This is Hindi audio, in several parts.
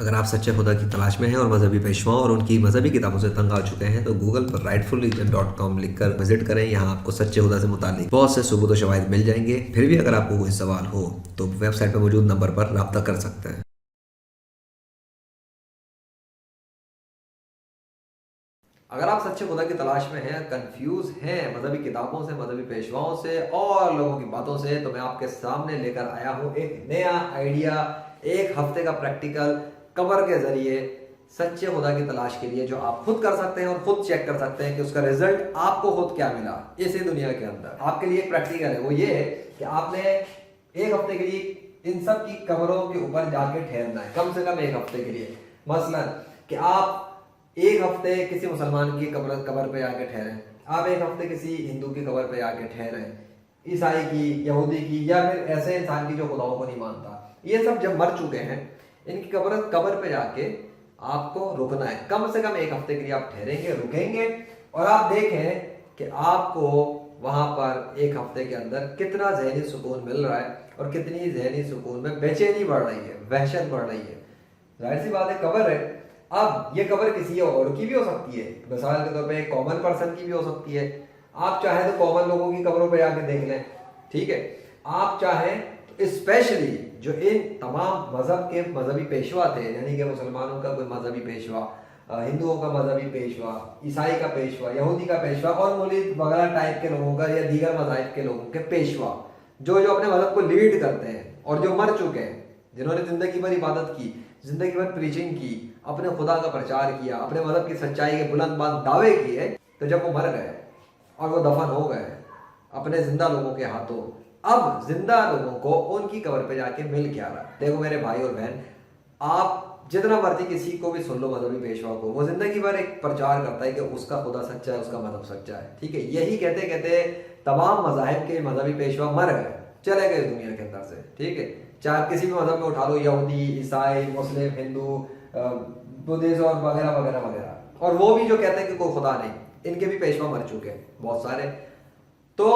अगर आप सच्चे खुदा की तलाश में हैं और मजहबी पेशवाओं और उनकी मजहबी किताबों से तंग आ चुके हैं तो गूगल पर rightfulreligion.com लिखकर विजिट करें। यहाँ आपको सच्चे खुदा से मुतालिक बहुत से सबूत व शवाहिद मिल जाएंगे। फिर भी अगर आपको कोई सवाल हो तो वेबसाइट पर मौजूद नंबर पर राब्ता कर सकते हैं। अगर आप सच्चे खुदा की तलाश में हैं, कंफ्यूज हैं मजहबी किताबों से, मजहबी पेशवाओं से और लोगों की बातों से, तो मैं आपके सामने लेकर आया हूँ एक नया आइडिया, एक हफ्ते का प्रैक्टिकल कवर के जरिए सच्चे खुदा की तलाश के लिए, जो आप खुद कर सकते हैं और खुद चेक कर सकते हैं कि उसका रिजल्ट आपको खुद क्या मिला इसी दुनिया के अंदर। आपके लिए एक प्रैक्टिकल है, वो ये है कि आपने एक हफ्ते के लिए इन सब की कब्रों के ऊपर जाके ठहरना है, कम से कम एक हफ्ते के लिए। मसलन कि आप एक हफ्ते किसी मुसलमान की कब्र पे आके ठहरे, आप एक हफ्ते किसी हिंदू की कब्र पे आके ठहरे, ईसाई की, यहूदी की, या फिर ऐसे इंसान की जो खुदाओं को नहीं मानता। ये सब जब मर चुके हैं, इनकी कब्र पे जाके आपको रुकना है। कम से कम एक हफ्ते के लिए आप ठहरेंगे, रुकेंगे और आप देखें कि आपको वहां पर एक हफ्ते के अंदर कितना जहनी सुकून मिल रहा है और कितनी जहनी सुकून में बेचैनी बढ़ रही है, वहशत बढ़ रही है। जाहिर सी बात है, कब्र है। अब ये कब्र किसी और की भी हो सकती है, मिसाल के तौर पे एक कॉमन पर्सन की भी हो सकती है। आप चाहे तो कॉमन लोगों की कब्रों पे जाके देख लें, ठीक है। आप चाहें तो स्पेशली जो इन तमाम मजहब के मजहबी पेशवा थे, यानी कि मुसलमानों का कोई मजहबी पेशवा, हिंदुओं का मजहबी पेशवा, ईसाई का पेशवा, यहूदी का पेशवा और मौलवी वगैरह टाइप के लोगों का या दीगर मजाहिब के लोगों के पेशवा, जो जो अपने मजहब को लीड करते हैं और जो मर चुके हैं, जिन्होंने जिंदगी भर इबादत की, जिंदगी भर प्रीचिंग की, अपने खुदा का प्रचार किया, अपने मजहब की सच्चाई के बुलंद बात दावे किए, तो जब वो मर गए और वो दफन हो गए अपने जिंदा लोगों के हाथों, अब जिंदा लोगों को उनकी कब्र पे जाके मिल क्या रहा। देखो मेरे भाई और बहन, आप जितना मर्जी किसी को भी सुन लो मजहबी पेशवा को, वो जिंदगी भर एक प्रचार करता है कि उसका खुदा सच्चा है, उसका मजहब सच्चा है, ठीक है। यही कहते कहते तमाम मजाहिब के मजहबी पेशवा मर गए, चले गए दुनिया के अंदर से, ठीक है। चाहे किसी भी मजहब में उठा लो, यहूदी, ईसाई, मुस्लिम, हिंदू, बुद्धिस्ट और वगैरह वगैरह वगैरह, और वो भी जो कहते हैं कि कोई खुदा नहीं, इनके भी पेशवा मर चुके हैं बहुत सारे। तो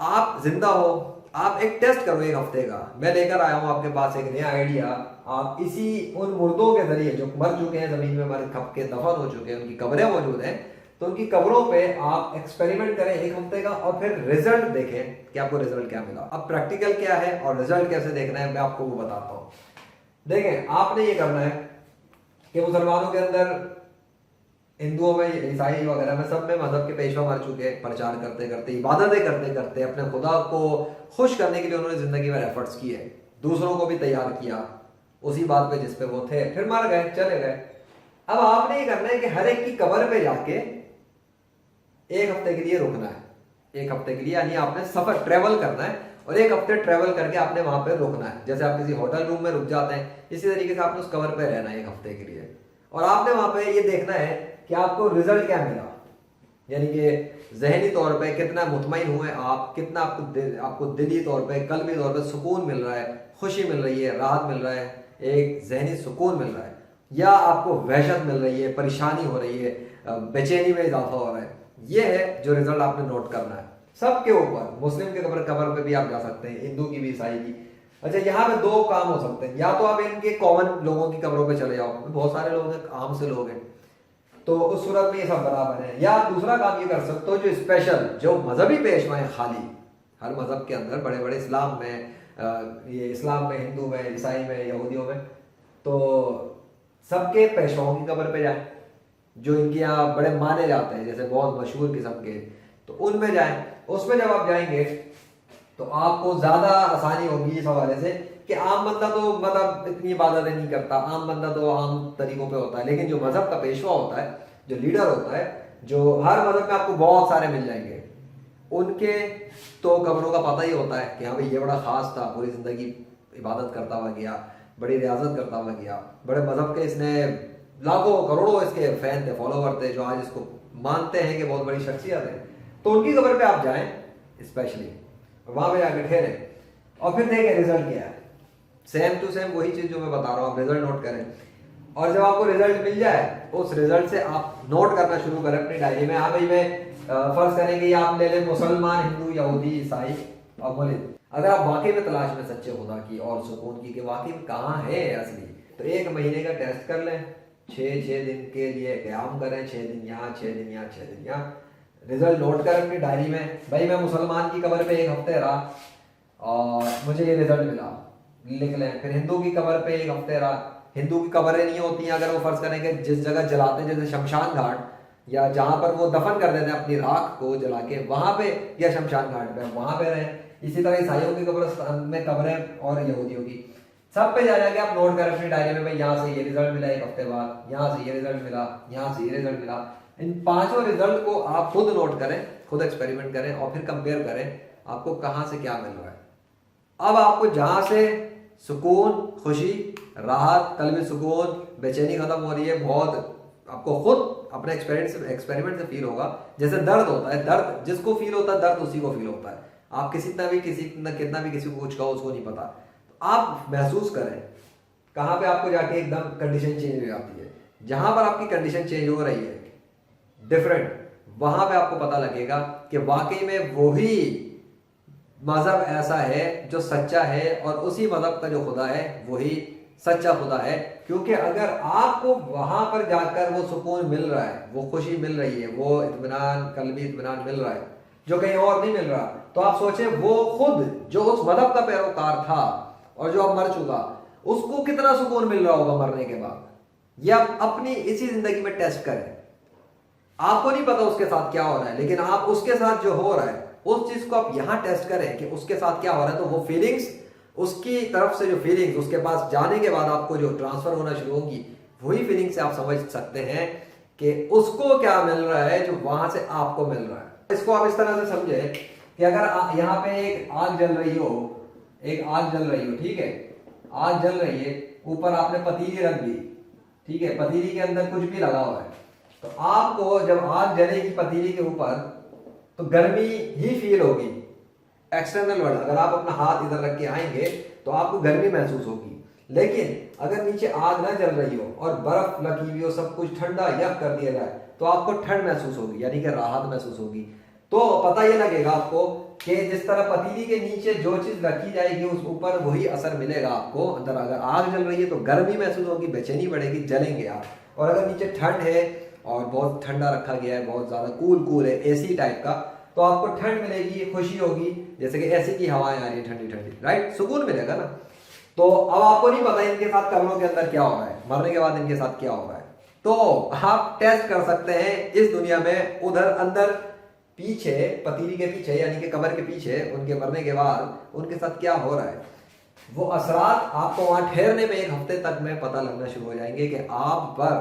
आप जिंदा हो, आप एक टेस्ट करो एक हफ्ते का। मैं लेकर आया हूं आपके पास एक नया आइडिया। आप इसी उन मुर्दों के जरिए जो मर चुके हैं, जमीन में मर खप के दफन हो चुके हैं, उनकी कब्रें मौजूद हैं, तो उनकी कब्रों पे आप एक्सपेरिमेंट करें एक हफ्ते का और फिर रिजल्ट देखें कि आपको रिजल्ट क्या मिला। अब प्रैक्टिकल क्या है और रिजल्ट कैसे देखना है, मैं आपको वो बताता हूं। देखें, आपने ये करना है कि मुसलमानों के अंदर, हिंदुओं में, ईसाई वगैरह में, सब में मजहब के पेशवा मर चुके, प्रचार करते करते, इबादतें करते करते, अपने खुदा को खुश करने के लिए उन्होंने जिंदगी में एफर्ट्स किए, दूसरों को भी तैयार किया उसी बात पे जिस पे वो थे, फिर मर गए, चले गए। अब आपने ये करना है कि हर एक की कब्र पे जाके एक हफ्ते के लिए रुकना है। एक हफ्ते के लिए यानी आपने सफर ट्रेवल करना है और एक हफ्ते ट्रेवल करके आपने वहां पे रुकना है। जैसे आप किसी होटल रूम में रुक जाते हैं, इसी तरीके से आपने उस कब्र पे रहना है एक हफ्ते के लिए, और आपने वहां पे ये देखना है कि आपको रिजल्ट क्या मिला, यानी कि जहनी तौर पे कितना मुतमईन हुए आप, कितना आपको दिली तौर पे, कल्बी तौर पे सुकून मिल रहा है, खुशी मिल रही है, राहत मिल रहा है, एक जहनी सुकून मिल रहा है, या आपको वहशत मिल रही है, परेशानी हो रही है, बेचैनी में इजाफा हो रहा है। ये है जो रिजल्ट आपने नोट करना है सबके ऊपर। मुस्लिम के कब्र पे भी आप जा सकते हैं, हिंदू की भी, ईसाई की। अच्छा, यहाँ पे दो काम हो सकते हैं, या तो आप इनके कॉमन लोगों की कब्रों पे चले जाओ, बहुत सारे लोग हैं, आम से लोग हैं, तो उस सूरत में ये सब बराबर है। या दूसरा काम ये कर सकते हो, जो स्पेशल, जो मजहबी पेशवा है, खाली हर मजहब के अंदर, बड़े बड़े इस्लाम में, ये इस्लाम में, हिंदू में, ईसाई में, यहूदियों में, तो सबके पेशवाओं की कब्र पे जाए जो इनके यहाँ बड़े माने जाते हैं, जैसे बहुत मशहूर किस्म के, तो उनमें जाएं। उसमें जब आप जाएंगे तो आपको ज्यादा आसानी होगी इस हवाले से कि आम बंदा तो मतलब इतनी इबादतें नहीं करता, आम बंदा तो आम तरीकों पे होता है, लेकिन जो मजहब का पेशवा होता है, जो लीडर होता है, जो हर मजहब में आपको बहुत सारे मिल जाएंगे, उनके तो कब्रों का पता ही होता है कि हाँ भाई ये बड़ा खास था, पूरी जिंदगी इबादत करता हुआ गया, बड़ी रियाजत करता हुआ गया, बड़े मजहब के इसने लाखों करोड़ों इसके फैन थे, फॉलोवर थे, जो आज इसको मानते हैं कि बहुत बड़ी शख्सियत है। तो उनकी कब्र पे आप जाएं स्पेशली, वहां पे जाकर ठहरे और फिर देखें रिजल्ट क्या है। सेम टू सेम वही चीज जो मैं बता रहा हूँ, आप रिजल्ट नोट करें, और जब आपको रिजल्ट मिल जाए, उस रिजल्ट से आप नोट करना शुरू करें अपनी डायरी में। हाँ भाई, मैं फर्ज करेंगे आप ले लें मुसलमान, हिंदू, यहूदी, ईसाई और मुस्लिम। अगर आप वाकई में तलाश में सच्चे खुदा की और सुकून की कि वाकई में कहाँ है असली, तो 1 महीने का टेस्ट कर लें, 6 दिन के लिए क़याम करें, 6 दिन यहाँ, 6 दिन यहाँ, 6 दिन यहाँ, रिजल्ट नोट करें अपनी डायरी में। भाई मैं मुसलमान की कबर पे 1 हफ्ते रहा और मुझे ये रिजल्ट मिला, लिख लें। फिर हिंदू की कबर पे 1 हफ्ते रहा, हिंदू की कब्रें नहीं होती हैं, अगर वो फर्ज करेंगे जिस जगह जलाते हैं जैसे शमशान घाट या जहाँ पर वो दफन कर देते हैं अपनी राख को जला के, वहां पे या शमशान घाट पे वहां पे रहे। इसी तरह ईसाइयों की कब्र में कब्रें और यहूदियों की, सब पे जा जाके आप नोट करें अपनी डायरी में, भाई यहाँ से ये रिजल्ट मिला 1 हफ्ते बाद, यहाँ से ये रिजल्ट मिला, यहाँ से ये रिजल्ट मिला। इन 5 रिजल्ट को आप खुद नोट करें, खुद एक्सपेरिमेंट करें और फिर कंपेयर करें आपको कहाँ से क्या मिल रहा है। अब आपको जहां से सुकून, खुशी, राहत, कल्बी सुकून, बेचैनी खत्म हो रही है, बहुत आपको खुद अपने एक्सपेरिमेंट से फील होगा। जैसे दर्द होता है, दर्द जिसको फील होता है दर्द उसी को फील होता है। आप कितना भी किसी को कुछ कहो उसको नहीं पता। तो आप महसूस करें कहाँ पे आपको जाके एकदम कंडीशन चेंज हो जाती है। जहां पर आपकी कंडीशन चेंज हो रही है डिफरेंट, वहां पे आपको पता लगेगा कि वाकई में वही मजहब ऐसा है जो सच्चा है और उसी मजहब का जो खुदा है वही सच्चा खुदा है। क्योंकि अगर आपको वहां पर जाकर वो सुकून मिल रहा है, वो खुशी मिल रही है, वो इत्मीनान, कल्बी इत्मीनान मिल रहा है जो कहीं और नहीं मिल रहा, तो आप सोचें वो खुद जो उस मजहब का पैरोकार था और जो अब मर चुका, उसको कितना सुकून मिल रहा होगा मरने के बाद। ये आप अपनी इसी जिंदगी में टेस्ट करें। आपको नहीं पता उसके साथ क्या हो रहा है, लेकिन आप उसके साथ जो हो रहा है उस चीज को आप यहां टेस्ट करें कि उसके साथ क्या हो रहा है। तो वो फीलिंग्स, उसकी तरफ से जो फीलिंग्स उसके पास जाने के बाद आपको जो ट्रांसफर होना शुरू होगी, वही फीलिंग से आप समझ सकते हैं कि उसको क्या मिल रहा है जो वहां से आपको मिल रहा है। इसको आप इस तरह से समझे कि अगर यहाँ पे एक आग जल रही हो, एक आग जल रही हो, ठीक है, आग जल रही है, ऊपर आपने पतीली रख दी, ठीक है, पतीली के अंदर कुछ भी लगा हुआ है, तो आपको जब आग जलेगी पतीली के ऊपर तो गर्मी ही फील होगी। एक्सटर्नल वर्ल्ड, अगर आप अपना हाथ इधर रख के आएंगे तो आपको गर्मी महसूस होगी। लेकिन अगर नीचे आग ना जल रही हो और बर्फ लगी हुई हो, सब कुछ ठंडा यक कर दिया जाए, तो आपको ठंड महसूस होगी, यानी कि राहत महसूस होगी। तो पता ये लगेगा आपको कि जिस तरह पतीली के नीचे जो चीज रखी जाएगी उस ऊपर वही असर मिलेगा आपको। अंदर अगर आग जल रही है तो गर्मी महसूस होगी, बेचैनी बढ़ेगी, जलेंगे आप। और अगर नीचे ठंड है और बहुत ठंडा रखा गया है, बहुत ज्यादा कूल है, एसी टाइप का, तो आपको ठंड मिलेगी, खुशी होगी, जैसे कि एसी की हवाएं आ रही है ठंडी ठंडी, राइट, सुकून मिलेगा ना। तो अब आपको नहीं पता इनके साथ कमरों के अंदर क्या हो रहा है, मरने के बाद इनके साथ क्या हो रहा है। तो आप टेस्ट कर सकते हैं इस दुनिया में, उधर अंदर पीछे, पतीली के पीछे यानी कि कब्र के पीछे, उनके मरने के बाद उनके साथ क्या हो रहा है। वो असरात आपको वहां ठहरने में 1 हफ्ते तक में पता लगना शुरू हो जाएंगे कि आप पर,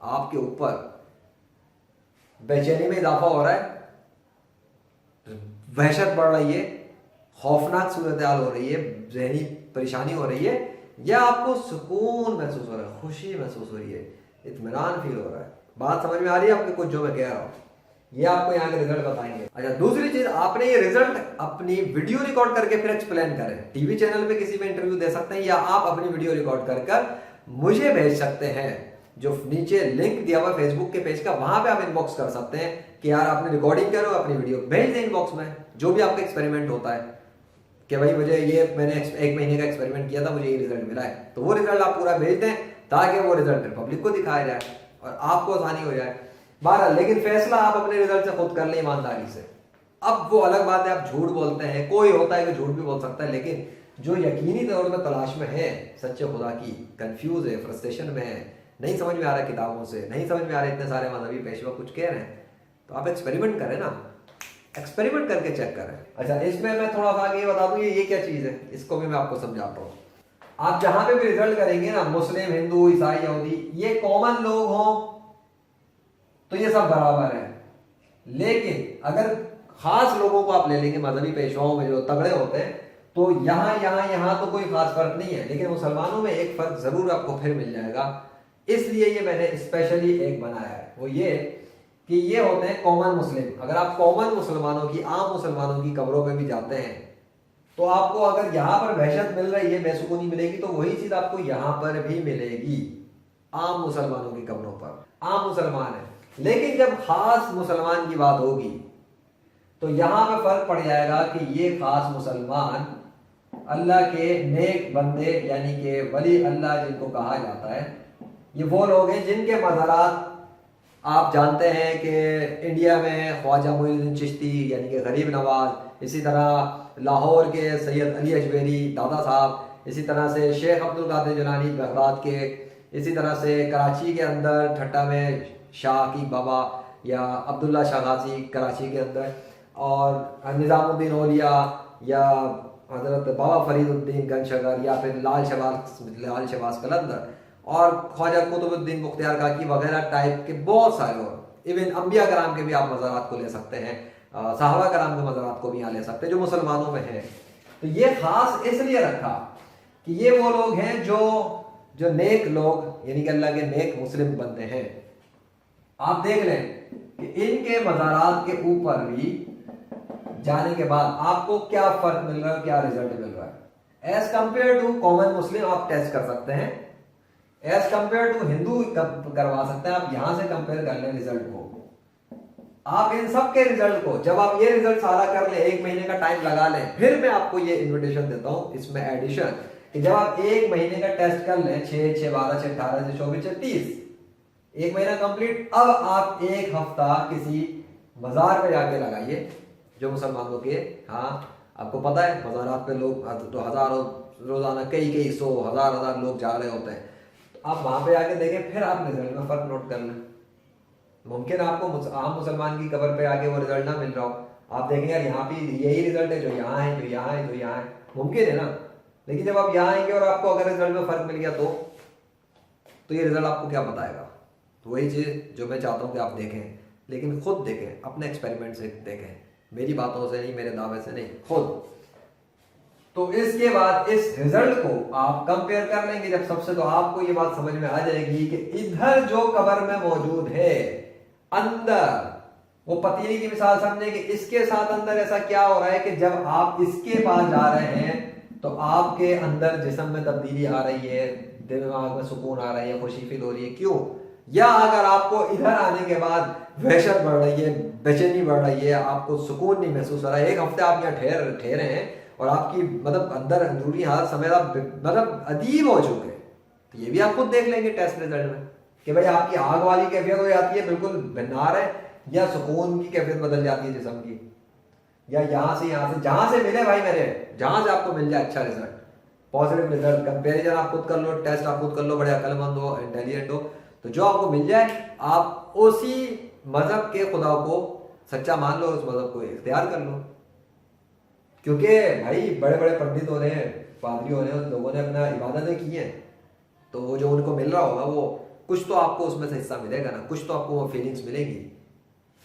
आपके ऊपर बेचैनी में इजाफा हो रहा है, वहशत बढ़ रही है, खौफनाक सूरत हाल हो रही है, जहनी परेशानी हो रही है, या आपको सुकून महसूस हो रहा है, खुशी महसूस हो रही है, इत्मीनान फील हो रहा है। बात समझ में आ रही है आपके कुछ जो मैं कह रहा हूं, ये आपको यहाँ के रिजल्ट बताएंगे। अच्छा, दूसरी चीज, आपने ये रिजल्ट अपनी वीडियो रिकॉर्ड करके फिर एक्सप्लेन करें। टीवी चैनल पे किसी में इंटरव्यू दे सकते हैं, या आप अपनी वीडियो रिकॉर्ड कर मुझे भेज सकते हैं। जो नीचे लिंक दिया हुआ फेसबुक के पेज का, वहां पे आप इनबॉक्स कर सकते हैं कि यार आपने रिकॉर्डिंग करो, अपनी वीडियो भेज दें इनबॉक्स में, जो भी आपका एक्सपेरिमेंट होता है कि भाई मुझे ये, मैंने 1 महीने का एक्सपेरिमेंट किया था, मुझे ये रिजल्ट मिला है। तो वो रिजल्ट आप पूरा भेज दें ताकि वो रिजल्ट पब्लिक को दिखाया जाए और आपको आसानी हो जाए। बहरहाल, लेकिन फैसला आप अपने रिजल्ट से खुद कर लें ईमानदारी से। अब वो अलग बात है आप झूठ बोलते हैं, कोई होता है कि झूठ भी बोल सकता है, लेकिन जो यकीनी तौर पर तलाश में है सच्चे खुदा की, कंफ्यूज है, फ्रस्ट्रेशन में है, नहीं समझ में आ रहा है किताबों से, नहीं समझ में आ रहे इतने सारे मजहबी पेशवा कुछ कह रहे हैं, तो आप एक्सपेरिमेंट करें ना, एक्सपेरिमेंट करके चेक करें। अच्छा, इसमें मैं थोड़ा सा आगे बता दूं ये क्या चीज है, इसको भी मैं आपको समझाता हूँ। आप जहां पे भी रिजल्ट करेंगे ना, मुस्लिम, हिंदू, ईसाई, यहूदी, ये कॉमन लोग हों तो ये सब बराबर है। लेकिन अगर खास लोगों को आप ले लेंगे मजहबी पेशवाओं में जो तगड़े होते हैं, तो यहां तो कोई खास फर्क नहीं है, लेकिन मुसलमानों में एक फर्क जरूर आपको फिर मिल जाएगा। इसलिए ये मैंने स्पेशली एक बनाया है, वो ये कि ये होते हैं कॉमन मुस्लिम। अगर आप कॉमन मुसलमानों की, आम मुसलमानों की कब्रों पे भी जाते हैं, तो आपको अगर यहां पर वहशत मिल रही है, बेसुकूनी मिलेगी, तो वही चीज आपको यहां पर भी मिलेगी आम मुसलमानों की कब्रों पर। आम मुसलमान है, लेकिन जब खास मुसलमान की बात होगी तो यहां पर फर्क पड़ जाएगा कि ये खास मुसलमान अल्लाह के नेक बंदे यानी कि वली अल्लाह जिनको कहा जाता है, ये वो लोग हैं जिनके मज़ारात आप जानते हैं कि इंडिया में ख्वाजा मोइनुद्दीन चिश्ती यानी कि गरीब नवाज, इसी तरह लाहौर के सैयद अली अजमेरी दादा साहब, इसी तरह से शेख अब्दुल कादिर जिलानी बगदाद के, इसी तरह से कराची के अंदर ठट्टा में शाह की बाबा या अब्दुल्ला शाह गाजी कराची के अंदर, और निज़ामुद्दीन औलिया या हज़रत बाबा फरीदुद्दीन गंशगर या फिर लाल शहबाज कलंदर और ख्वाजा कुतुबुद्दीन मुख्तियार काकी वगैरह टाइप के बहुत सारे, और इवन अम्बिया कराम के भी आप मज़ारात को ले सकते हैं, साहबा कराम के मज़ारात को भी यहाँ ले सकते हैं जो मुसलमानों में हैं। तो ये खास इसलिए रखा कि ये वो लोग हैं जो नेक लोग यानी कि अल्लाह के नेक मुस्लिम बंदे हैं। आप देख लें कि इनके मज़ारात के ऊपर भी जाने के बाद आपको क्या फर्क मिल रहा है, क्या रिजल्ट मिल रहा है। एज कंपेयर टू कॉमन मुस्लिम आप टेस्ट कर सकते हैं, एज कंपेयर टू हिंदू करवा सकते हैं, आप यहां से कंपेयर कर लें रिजल्ट को। आप इन सब के रिजल्ट को जब आप ये रिजल्ट सारा कर लें, 1 महीने का टाइम लगा लें, फिर मैं आपको ये इन्विटेशन देता हूं इसमें एडिशन कि जब आप 1 महीने का टेस्ट कर लें, 6, 6, 12, 6, 18, 6, 24, 6, 30, 1 महीना कंप्लीट, अब आप 1 हफ्ता किसी मजार पे जाके लगाइए जो मुसलमानों के, हाँ आपको पता है मज़ारात पे लोग तो हज़ारों रोज़ाना कई सौ हज़ार लोग जा रहे होते हैं, तो आप वहाँ पे आके देखें, फिर आप रिजल्ट में फ़र्क नोट कर लें। मुमकिन आपको आम मुसलमान की कबर पे आके वो रिजल्ट ना मिल रहा हो, आप देखेंगे यार यहाँ पे यही रिजल्ट है जो यहाँ है, जो यहाँ है, जो यहाँ है, मुमकिन है ना। लेकिन जब आप यहाँ आएंगे और आपको अगर रिजल्ट में फ़र्क मिल गया तो ये रिजल्ट आपको क्या बताएगा। तो वही चीज़ जो मैं चाहता हूँ कि आप देखें, लेकिन खुद देखें, अपने एक्सपेरिमेंट से देखें, मेरी बातों से नहीं, मेरे दावे से नहीं, खुद। तो इसके बाद इस रिजल्ट को आप कंपेयर कर लेंगे जब सबसे, तो आपको ये बात समझ में आ जाएगी कि इधर जो कब्र में मौजूद है अंदर, वो पतीली की मिसाल समझे कि इसके साथ अंदर ऐसा क्या हो रहा है कि जब आप इसके पास जा रहे हैं तो आपके अंदर जिस्म में तब्दीली आ रही है, दिमाग में सुकून आ रही है, खुशी फील हो रही है, क्यों? या अगर आपको इधर आने के बाद वहशत बढ़ रही है, बेचैनी बढ़ रही है, आपको सुकून नहीं महसूस हो रहा है, 1 हफ्ते आप यहाँ ठहरे हैं और आपकी मतलब अंदर अंदरूनी हालत समेत आप मतलब अजीब हो चुके हैं, तो ये भी आप खुद देख लेंगे टेस्ट रिजल्ट में कि भाई आपकी आग वाली कैफियत हो जाती है, बिल्कुल भिन्नार है, या सुकून की कैफियत बदल जाती है जिस्म की, या यहाँ से जहां से मिले भाई मेरे, जहां से आपको मिल जाए अच्छा रिजल्ट, पॉजिटिव रिजल्ट, कंपेरिजन आप खुद कर लो, टेस्ट आप खुद कर लो, बड़े अक्लमंद हो, इंटेलिजेंट हो, तो जो आपको मिल जाए आप उसी मजहब के खुदा को सच्चा मान लो, उस मजहब को इख्तियार कर लो। क्योंकि भाई बड़े बड़े पंडित हो रहे हैं, पादरी हो रहे हैं, उन लोगों ने अपना इबादतें की हैं, तो वो जो उनको मिल रहा होगा वो कुछ तो आपको उसमें से हिस्सा मिलेगा ना, कुछ तो आपको वो फीलिंग्स मिलेंगी।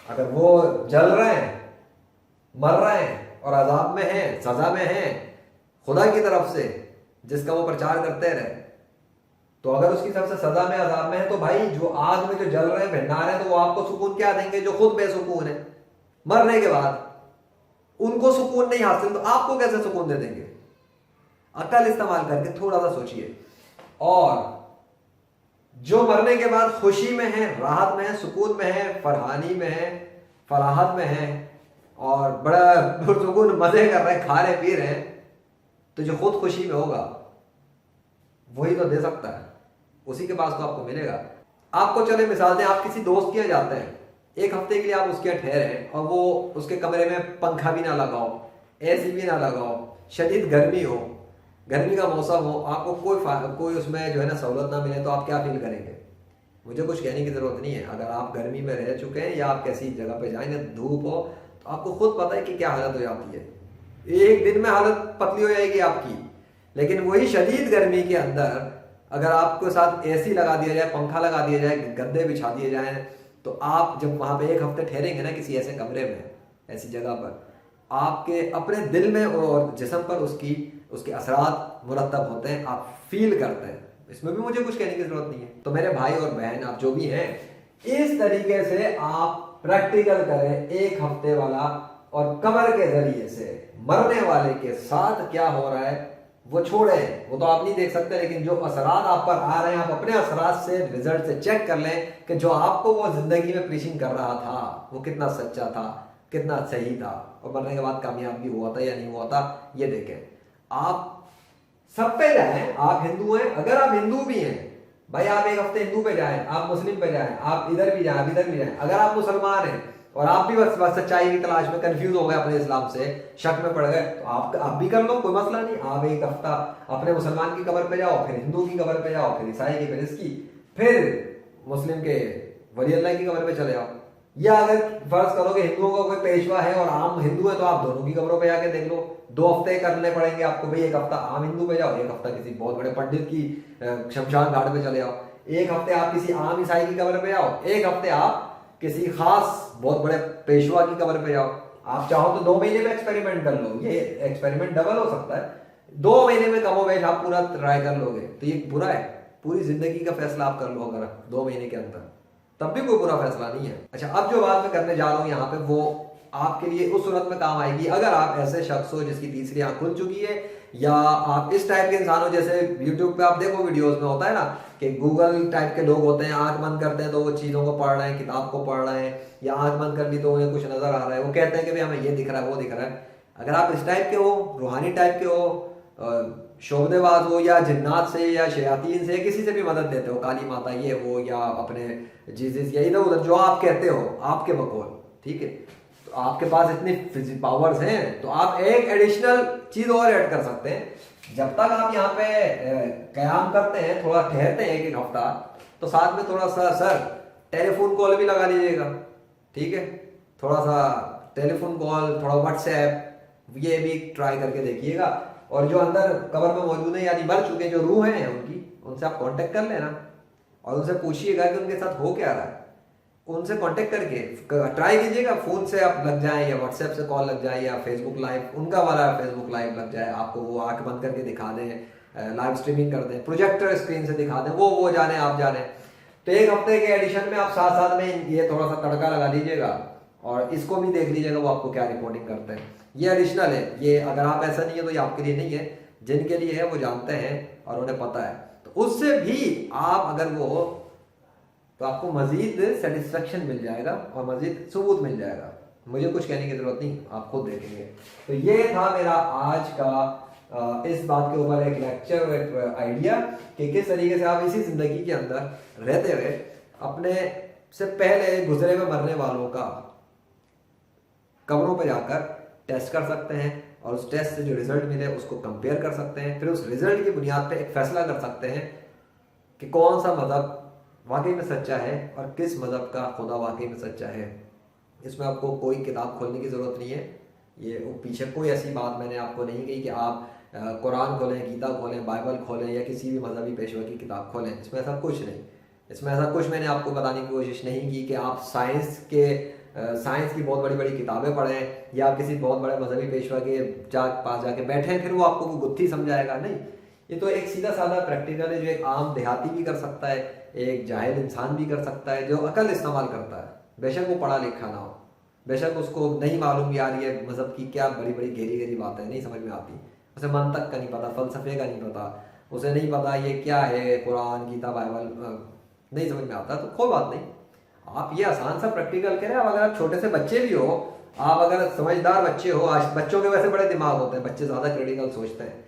अगर वो जल रहे हैं, मर रहे हैं और अजाब में हैं, सजा में हैं खुदा की तरफ से जिसका वो प्रचार करते रहे, तो अगर उसकी तरफ से सजा में अजाब में है, तो भाई जो आग में जो जल रहे हैं, भिन्नार हैं, तो वो आपको सुकून क्या देंगे जो खुद बेसुकून है, मरने के बाद उनको सुकून नहीं हासिल, तो आपको कैसे सुकून दे देंगे? अकल इस्तेमाल करके थोड़ा सा सोचिए। और जो मरने के बाद खुशी में है, राहत में है, सुकून में है, फरहानी में है, फराहत में है और बड़ा पुरसुकून मजे कर रहे हैं, खा रहे पी रहे हैं, तो जो खुद खुशी में होगा वही तो दे सकता है, उसी के पास तो आपको मिलेगा। आपको चले मिसाल दें, आप किसी दोस्त के यहाँ जाते हैं, 1 हफ्ते के लिए आप उसके यहाँ ठहरे और वो उसके कमरे में पंखा भी ना लगाओ, एसी भी ना लगाओ, शदीद गर्मी हो, गर्मी का मौसम हो, आपको कोई उसमें जो है ना सहूलत ना मिले, तो आप क्या फील करेंगे? मुझे कुछ कहने की ज़रूरत नहीं है। अगर आप गर्मी में रह चुके हैं या आप किसी जगह पे जाएंगे, धूप हो, तो आपको खुद पता है कि क्या हालत हो जाती है। एक दिन में हालत पतली हो जाएगी आपकी, लेकिन वही शदीद गर्मी के अंदर अगर आपके साथ एसी लगा दिया जाए, पंखा लगा दिया जाए, गद्दे बिछा दिए जाए, तो आप जब वहाँ पे 1 हफ्ते ठहरेंगे ना किसी ऐसे कमरे में, ऐसी जगह पर, आपके अपने दिल में और जिस्म पर उसके असरात मुरतब होते हैं, आप फील करते हैं। इसमें भी मुझे कुछ कहने की जरूरत नहीं है। तो मेरे भाई और बहन, आप जो भी हैं, इस तरीके से आप प्रैक्टिकल करें 1 हफ्ते वाला, और कमर के जरिए से मरने वाले के साथ क्या हो रहा है वो छोड़ें, वो तो आप नहीं देख सकते, लेकिन जो असरात आप पर आ रहे हैं, आप अपने असरात से, रिजल्ट से चेक कर लें कि जो आपको वो जिंदगी में प्रीचिंग कर रहा था वो कितना सच्चा था, कितना सही था, और मरने के बाद कामयाब भी हुआ था या नहीं हुआ था, ये देखें। आप सब पे जाएं। आप हिंदू हैं, अगर आप हिंदू भी हैं भाई, आप एक हफ्ते हिंदू पे जाएं, आप मुस्लिम पे जाएं, आप इधर भी जाएं, आप इधर भी जाएं। अगर आप मुसलमान हैं और आप भी बस सच्चाई की तलाश में कंफ्यूज हो गए, अपने इस्लाम से शक में पड़ गए, तो आप भी कर लो, कोई मसला नहीं। आप एक हफ्ता अपने मुसलमान की कब्र पे जाओ, फिर हिंदू की कब्र पे जाओ, फिर ईसाई की, फिर इसकी, फिर मुस्लिम के वली अल्लाह की कब्र पे चले जाओ। या अगर फर्ज करो कि हिंदुओं का कोई पेशवा है और आम हिंदू है, तो आप दोनों की कब्रों पे जाके देख लो। 2 हफ्ते करने पड़ेंगे आपको भाई, एक हफ्ता आम हिंदू पे जाओ, एक हफ्ता किसी बहुत बड़े पंडित की शमशान घाट पे चले जाओ, एक हफ्ते आप किसी आम ईसाई की कब्र पे जाओ, एक हफ्ते आप किसी खास बहुत बड़े पेशवा की कब्र पे जाओ। आप चाहो तो 2 महीने में एक्सपेरिमेंट कर लो, ये एक्सपेरिमेंट डबल हो सकता है। 2 महीने में कमोबेश आप पूरा ट्राई कर लोगे तो ये बुरा है? पूरी जिंदगी का फैसला आप कर लो अगर 2 महीने के अंदर, तब भी कोई बुरा फैसला नहीं है। अच्छा, अब जो बात मैं करने जा रहा हूं यहाँ पे, वो आपके लिए उस सूरत में काम आएगी अगर आप ऐसे शख्स हो जिसकी तीसरी आंख खुल चुकी है, या आप इस टाइप के इंसान हो, जैसे यूट्यूब पे आप देखो वीडियोस में होता है ना कि गूगल टाइप के लोग होते हैं, आंख बंद करते हैं तो वो चीज़ों को पढ़ रहे हैं, किताब को पढ़ रहे हैं, या आंख बंद कर ली तो उन्हें कुछ नजर आ रहा है, वो कहते हैं कि भाई हमें ये दिख रहा है, वो दिख रहा है। अगर आप इस टाइप के हो, रूहानी टाइप के हो, शोबदेबाज हो, या जिन्नात से या शयातीन से किसी से भी मदद लेते हो, काली माता ये वो, या अपने जीसस या इधर उधर जो आप कहते हो आपके बकौल, ठीक है, तो आपके पास इतनी पावर्स हैं तो आप एक एडिशनल चीज और ऐड कर सकते हैं। जब तक आप यहाँ पे कयाम करते हैं, थोड़ा ठहरते हैं एक हफ्ता, तो साथ में थोड़ा सा सर टेलीफोन कॉल भी लगा लीजिएगा, ठीक है, थोड़ा सा टेलीफोन कॉल, थोड़ा व्हाट्सएप, ये भी ट्राई करके देखिएगा। और जो अंदर कब्र में मौजूद है, यानी मर चुके जो रूह हैं उनकी, उनसे आप कांटेक्ट कर लेना और उनसे पूछिएगा कि उनके साथ हो क्या रहा है। उनसे कांटेक्ट करके ट्राई कीजिएगा, फोन से आप लग जाए या व्हाट्सएप से कॉल लग जाए या फेसबुक लाइव, उनका वाला फेसबुक लाइव लग जाए, आपको वो आंख बंद करके दिखा दें, लाइव स्ट्रीमिंग कर दें, प्रोजेक्टर स्क्रीन से दिखा दें, वो जाने आप जाने। तो एक हफ्ते के एडिशन में आप साथ साथ में ये थोड़ा सा तड़का लगा लीजिएगा और इसको भी देख लीजिएगा वो आपको क्या रिपोर्टिंग करते हैं। ये एडिशनल है, ये अगर आप ऐसा नहीं है तो ये आपके लिए नहीं है, जिनके लिए है वो जानते हैं और उन्हें पता है। तो उससे भी आप अगर वो हो तो आपको मजीद सेटिस्फेक्शन मिल जाएगा और मजीद सबूत मिल जाएगा। मुझे कुछ कहने की जरूरत नहीं, आप खुद देखेंगे। तो ये था मेरा आज का इस बात के ऊपर एक लेक्चर, एक आइडिया कि किस तरीके से आप इसी जिंदगी के अंदर रहते हुए अपने से पहले गुजरे हुए मरने वालों का कब्रों पर जाकर टेस्ट कर सकते हैं और उस टेस्ट से जो रिजल्ट मिले उसको कंपेयर कर सकते हैं। फिर उस रिजल्ट की बुनियाद पे एक फैसला कर सकते हैं कि कौन सा मजहब वाकई में सच्चा है और किस मजहब का खुदा वाकई में सच्चा है। इसमें आपको कोई किताब खोलने की ज़रूरत नहीं है, ये पीछे कोई ऐसी बात मैंने आपको नहीं कही कि आप कुरान खोलें, गीता खोलें, बाइबल खोलें या किसी भी मजहबी पेशवा की किताब खोलें। इसमें ऐसा कुछ नहीं, इसमें ऐसा कुछ मैंने आपको बताने की कोशिश नहीं की कि आप साइंस की बहुत बड़ी बड़ी किताबें पढ़ें या किसी बहुत बड़े मजहबी पेशवा के पास जाके बैठें फिर वो आपको गुत्थी समझाएगा। नहीं, ये तो एक सीधा साधा प्रैक्टिकल है जो एक आम देहाती भी कर सकता है, एक जाहिल इंसान भी कर सकता है जो अकल इस्तेमाल करता है, बेशक वो पढ़ा लिखा ना हो, बेशक उसको नहीं मालूम यार ये मजहब की क्या बड़ी बड़ी गहरी गहरी बातें नहीं समझ में आती, उसे मंतक का नहीं पता, फलसफे का नहीं पता, उसे नहीं पता ये क्या है कुरान गीता बाइबल नहीं समझ में आता, तो कोई बात नहीं। आप ये आसान सा प्रैक्टिकल करें। अब अगर आप छोटे से बच्चे भी हो, आप अगर समझदार बच्चे हो, आज बच्चों के वैसे बड़े दिमाग होते हैं, बच्चे ज़्यादा क्रिटिकल सोचते हैं,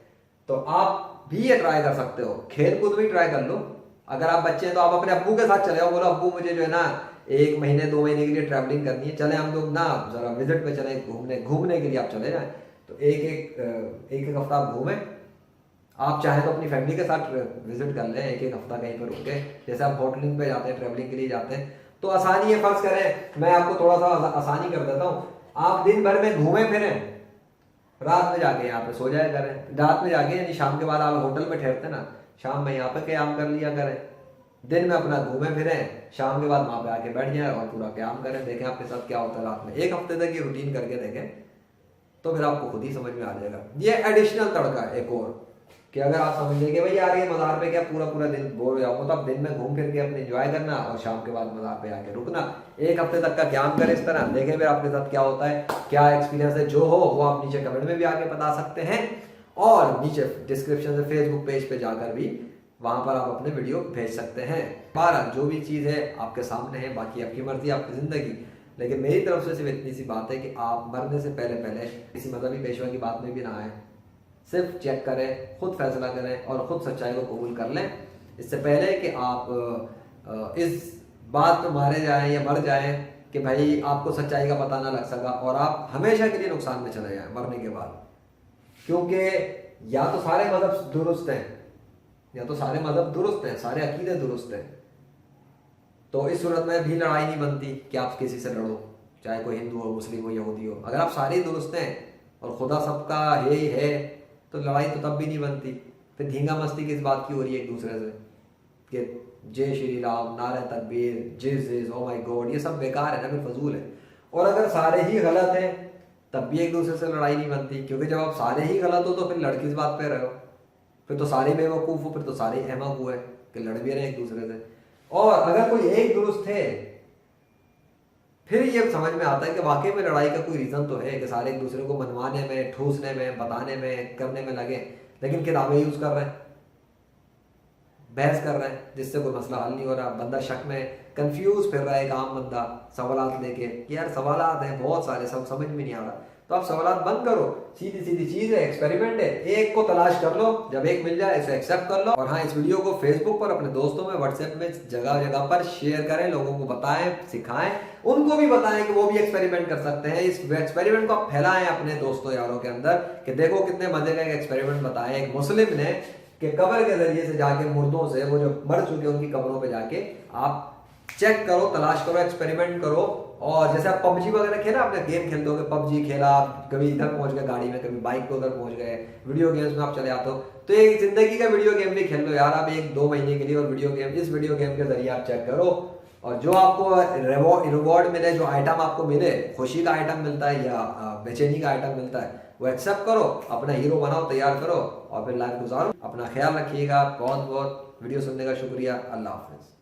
तो आप भी ये ट्राई कर सकते हो, खेल कूद भी ट्राई कर लो। अगर आप बच्चे हैं तो आप अपने अब्बू के साथ चले जाओ, बोलो अब्बू मुझे जो है ना 1 महीने 2 महीने के लिए ट्रैवलिंग करनी है, चले हम लोग ना जरा विजिट पे चले, घूमने के लिए आप चले जाएं। तो एक हफ्ता आप घूमें, आप चाहें तो अपनी फैमिली के साथ विजिट कर लें, एक हफ्ता कहीं पर रुक के, जैसे आप होटलिंग पे जाते हैं, ट्रैवलिंग के लिए जाते हैं, तो आसानी है। फर्ज करें मैं आपको थोड़ा सा आसानी कर देता हूँ, आप दिन भर में घूमे फिरें, रात में जाके यहाँ पे सो जाया करें, रात में जाके यानी शाम के बाद आप होटल में ठहरते ना, शाम में यहाँ पे क़याम कर लिया करें, दिन में अपना घूमे फिरें, शाम के बाद वहाँ पे आके बैठ जाए और पूरा क़याम करें, देखें आपके साथ क्या होता है रात में। 1 हफ्ते तक ये रूटीन करके देखें तो फिर आपको खुद ही समझ में आ जाएगा। ये एडिशनल तड़का एक और कि अगर आप समझ लेंगे भाई यार ये मज़ार पे क्या पूरा पूरा दिन बोर हो जाऊंगा, तो आप दिन में घूम फिर के अपने एंजॉय करना और शाम के बाद मज़ार पे आके रुकना, 1 हफ्ते तक का क़याम करें इस तरह, देखें फिर आपके साथ क्या होता है, क्या एक्सपीरियंस है। जो हो वो आप नीचे कमेंट में भी आके बता सकते हैं और नीचे डिस्क्रिप्शन से फेसबुक पेज पे जाकर भी वहां पर आप अपने वीडियो भेज सकते हैं। 12 जो भी चीज़ है आपके सामने है, बाकी आपकी मर्जी आपकी ज़िंदगी, लेकिन मेरी तरफ से सिर्फ इतनी सी बात है कि आप मरने से पहले किसी मजहबी पेशवा की बात में भी ना आए, सिर्फ चेक करें, खुद फैसला करें और खुद सच्चाई को कबूल कर लें, इससे पहले कि आप इस बात में मारे जाएं या मर जाएं कि भाई आपको सच्चाई का पता ना लग सका और आप हमेशा के लिए नुकसान में चले जाएं मरने के बाद। क्योंकि या तो सारे मजहब दुरुस्त हैं, या तो सारे मजहब दुरुस्त हैं, सारे अकीदे दुरुस्त हैं, तो इस सूरत में भी लड़ाई नहीं बनती कि आप किसी से लड़ो, चाहे कोई हिंदू हो, मुस्लिम हो, यहूदी हो। अगर आप सारे दुरुस्त हैं और खुदा सबका है ही है तो लड़ाई तो तब भी नहीं बनती। फिर धींगा मस्ती किस बात की हो रही है एक दूसरे से कि जय श्री राम, नारे तकबीर, जिस ओ माय गॉड, ये सब बेकार है ना, फिर फजूल है। और अगर सारे ही गलत हैं तब भी एक दूसरे से लड़ाई नहीं बनती, क्योंकि जब आप सारे ही गलत हो तो फिर लड़ किस बात पे रहे हो? फिर तो सारे बेवकूफ़ हो, फिर तो सारे अहमक हुए कि लड़ भी रहे एक दूसरे से। और अगर कोई एक दुरुस्त है फिर ये समझ में आता है कि वाकई में लड़ाई का कोई रीज़न तो है कि सारे एक दूसरे को मनवाने में, ठूसने में, बताने में, करने में लगे, लेकिन किताबें यूज़ कर रहे हैं, बहस कर रहे हैं, जिससे कोई मसला हल नहीं हो रहा। बंदा शक में कंफ्यूज फिर रहा है, एक आम बंदा सवालात लेके कि यार सवालात हैं बहुत सारे, सब समझ में नहीं आ रहा। तो आप सवालात बंद करो, सीधी सीधी चीज़ है, एक्सपेरिमेंट है, एक को तलाश कर लो, जब एक मिल जाए इसे एक्सेप्ट कर लो। और हाँ, इस वीडियो को फेसबुक पर, अपने दोस्तों में, व्हाट्सएप में, जगह जगह पर शेयर करें, लोगों को बताएं, सिखाएं, उनको भी बताएं कि वो भी एक्सपेरिमेंट कर सकते हैं। इस एक्सपेरिमेंट को आप फैलाएं अपने दोस्तों यारों के अंदर कि देखो कितने मजे का एक एक्सपेरिमेंट बताया एक मुस्लिम ने कि कब्र के जरिए से जाके मुर्दों से, वो जो मर चुके उनकी कब्रों पे जाके आप चेक करो, तलाश करो, एक्सपेरिमेंट करो। और जैसे आप पबजी वगैरह खेला, आपने गेम खेलते हो, पबजी खेला, आप कभी इधर पहुंच गए गाड़ी में, कभी बाइक पे उधर पहुंच गए, वीडियो गेम्स में आप चले आते हो, तो एक जिंदगी का वीडियो गेम भी खेल लो यार आप 1-2 महीने के लिए। और वीडियो गेम, इस वीडियो गेम के जरिए आप चेक करो और जो आपको रिवॉर्ड मिले, जो आइटम आपको मिले, खुशी का आइटम मिलता है या बेचैनी का आइटम मिलता है, वो एक्सेप्ट करो, अपना हीरो बनाओ, तैयार करो और फिर लाइफ गुजारो। अपना ख्याल रखिएगा। बहुत बहुत वीडियो सुनने का शुक्रिया। अल्लाह हाफिज।